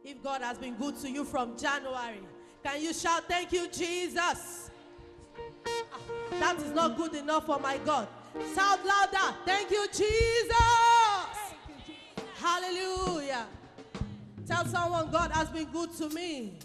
If God has been good to you from January, can you shout, thank you, Jesus? That is not good enough for my God. Shout louder, thank you, Jesus. Hallelujah. Tell someone, God has been good to me.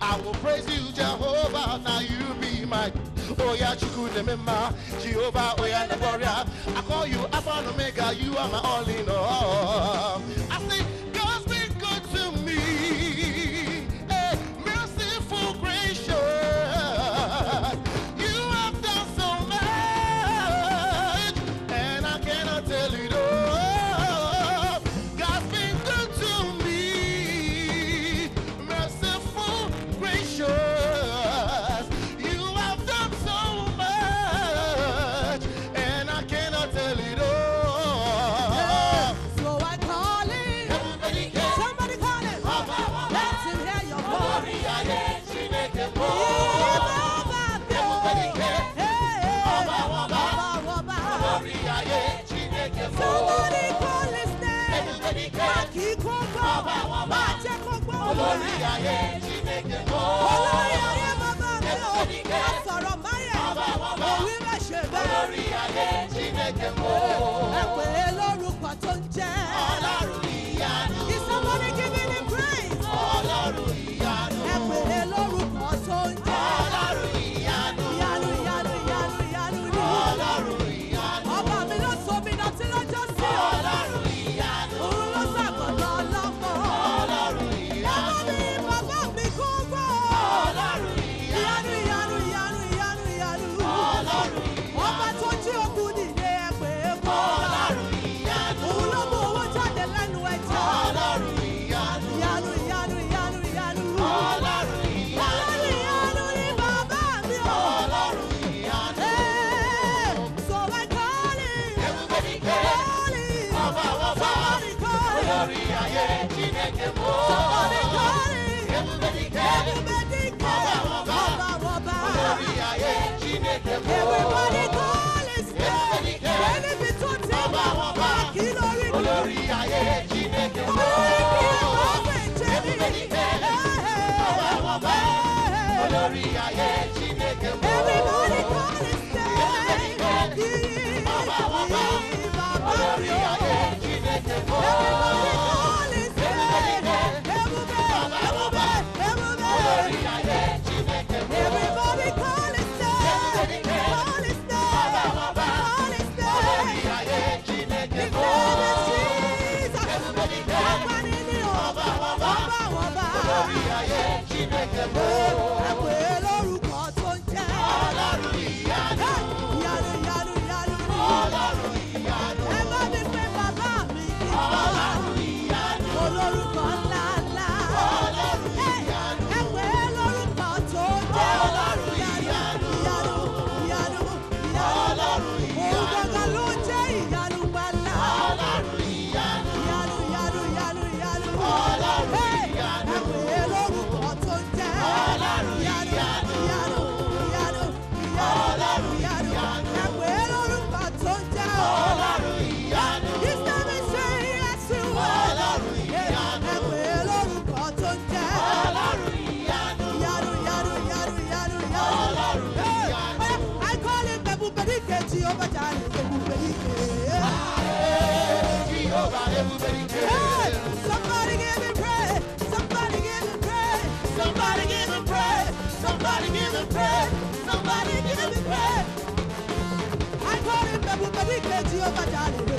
I will praise you, Jehovah. Now you be my Jehovah, I call you Alpha and Omega. You are my all in all. I say, God's been good to me. Hey, merciful, gracious. You have done so much, and I cannot tell it all. God's been good to me. Merciful, gracious. You have done so much, and I cannot tell it all. So I call it. Somebody call it. Let him hear your voice. Somebody call his name. Is somebody giving him praise? Everybody call his name. Benefit to take everybody call his name. Jehovah Jireh.